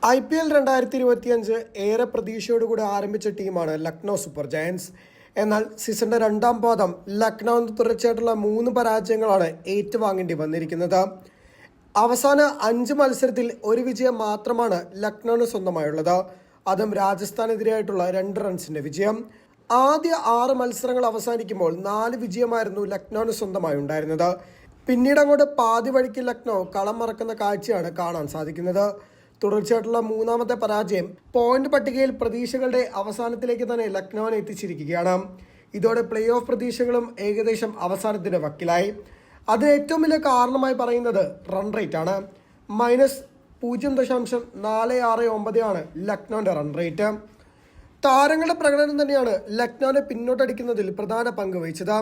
IPL 2025 ഏറെ പ്രതീക്ഷയോടുകൂടി ആരംഭിച്ച ടീമാണ് ലക്നൗ സൂപ്പർ ജയൻസ്. എന്നാൽ സീസണിന്റെ രണ്ടാം പാദം ലക്നൗ തുടർച്ചയായിട്ടുള്ള 3 പരാജയങ്ങളാണ് ഏറ്റുവാങ്ങേണ്ടി വന്നിരിക്കുന്നത്. അവസാന 5 മത്സരത്തിൽ ഒരു വിജയം മാത്രമാണ് ലക്നൌവിന് സ്വന്തമായുള്ളത്. അതും രാജസ്ഥാനെതിരെയായിട്ടുള്ള 2 റൺസിന്റെ വിജയം. ആദ്യ 6 മത്സരങ്ങൾ അവസാനിക്കുമ്പോൾ 4 വിജയമായിരുന്നു ലക്നൌവിന് സ്വന്തമായി ഉണ്ടായിരുന്നത്. പിന്നീട് അങ്ങോട്ട് പാതി വഴിക്ക് ലക്നൗ കളം മറക്കുന്ന കാഴ്ചയാണ് കാണാൻ സാധിക്കുന്നത്. തുടർച്ചയായിട്ടുള്ള 3ാമത്തെ പരാജയം പോയിന്റ് പട്ടികയിൽ പ്രതീക്ഷകളുടെ അവസാനത്തിലേക്ക് തന്നെ ലക്നൌവിനെ എത്തിച്ചിരിക്കുകയാണ്. ഇതോടെ പ്ലേ ഓഫ് പ്രതീക്ഷകളും ഏകദേശം അവസാനത്തിന്റെ വക്കിലായി. അതിന് ഏറ്റവും വലിയ കാരണമായി പറയുന്നത് റൺ റേറ്റ് ആണ്. -0.469 ആണ് ലക്നൌവിന്റെ റൺ റേറ്റ്. താരങ്ങളുടെ പ്രകടനം തന്നെയാണ് ലക്നൌവിനെ പിന്നോട്ടടിക്കുന്നതിൽ പ്രധാന പങ്ക് വഹിച്ചത്.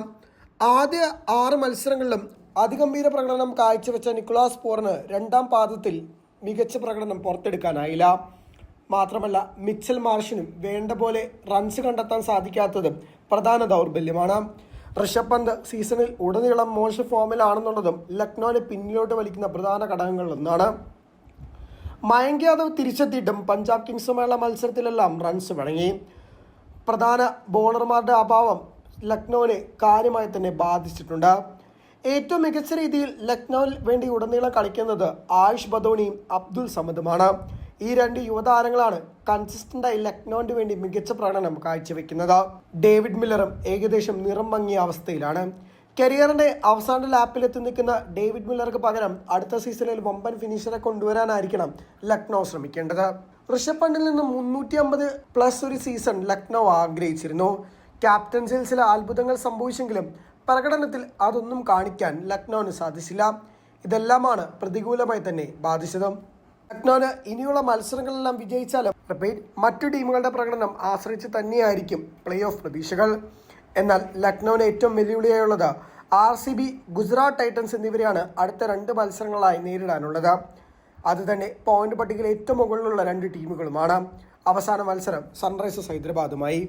ആദ്യ 6 മത്സരങ്ങളിലും അതിഗംഭീര പ്രകടനം കാഴ്ചവെച്ച നിക്കോളാസ് പൂറന് രണ്ടാം പാദത്തിൽ മികച്ച പ്രകടനം പുറത്തെടുക്കാനായില്ല. മാത്രമല്ല മിച്ചൽ മാർഷിനും വേണ്ട പോലെ റൺസ് കണ്ടെത്താൻ സാധിക്കാത്തതും പ്രധാന ദൗർബല്യമാണ്. ഋഷഭ് പന്ത് സീസണിൽ ഉടനീളം മോശം ഫോമിലാണെന്നുള്ളതും ലക്നൌവിനെ പിന്നിലോട്ട് വലിക്കുന്ന പ്രധാന ഘടകങ്ങളിലൊന്നാണ്. മയങ്ക് യാദവ് തിരിച്ചെത്തിയിട്ടും പഞ്ചാബ് കിങ്സുമായുള്ള മത്സരത്തിലെല്ലാം റൺസ് വഴങ്ങി. പ്രധാന ബോളർമാരുടെ അഭാവം ലക്നൌവിനെ കാര്യമായി തന്നെ ബാധിച്ചിട്ടുണ്ട്. ഏറ്റവും മികച്ച രീതിയിൽ ലക്നൌവിൽ വേണ്ടി ഉടനീളം കളിക്കുന്നത് ആയുഷ് ബദോണിയും അബ്ദുൾ സമദുമാണ്. ഈ 2 യുവതാരങ്ങളാണ് കൺസിസ്റ്റന്റായി ലക്നൌവിന് വേണ്ടി മികച്ച പ്രകടനം കാഴ്ചവെക്കുന്നത്. ഡേവിഡ് മില്ലറും ഏകദേശം നിറം മങ്ങിയ അവസ്ഥയിലാണ്. കരിയറിന്റെ അവസാന ലാപ്പിലെത്തി നിൽക്കുന്ന ഡേവിഡ് മില്ലർക്ക് പകരം അടുത്ത സീസണിൽ വമ്പൻ ഫിനിഷറെ കൊണ്ടുവരാനായിരിക്കണം ലക്നൌ ശ്രമിക്കേണ്ടത്. ഋഷഭ് പണ്ടിൽ നിന്ന് 350+ ഒരു സീസൺ ലക്നൌ ആഗ്രഹിച്ചിരുന്നു. ക്യാപ്റ്റൻസിൽ ചില അത്ഭുതങ്ങൾ സംഭവിച്ചെങ്കിലും പ്രകടനത്തിൽ അതൊന്നും കാണിക്കാൻ ലക്നൌവിന് സാധിച്ചില്ല. ഇതെല്ലാമാണ് പ്രതികൂലമായി തന്നെ ബാധിച്ചത്. ലക്നൌവിന് ഇനിയുള്ള മത്സരങ്ങളെല്ലാം വിജയിച്ചാലും മറ്റു ടീമുകളുടെ പ്രകടനം ആശ്രയിച്ച് തന്നെയായിരിക്കും പ്ലേ ഓഫ് പ്രതീക്ഷകൾ. എന്നാൽ ലക്നൌവിന് ഏറ്റവും വെല്ലുവിളിയായുള്ളത് RCB, ഗുജറാത്ത് ടൈറ്റൻസ് എന്നിവരെയാണ് അടുത്ത 2 മത്സരങ്ങളായി നേരിടാനുള്ളത്. അതുതന്നെ പോയിന്റ് പട്ടികയിൽ ഏറ്റവും മുകളിലുള്ള 2 ടീമുകളുമാണ്. അവസാന മത്സരം സൺറൈസേഴ്സ് ഹൈദരാബാദുമായി.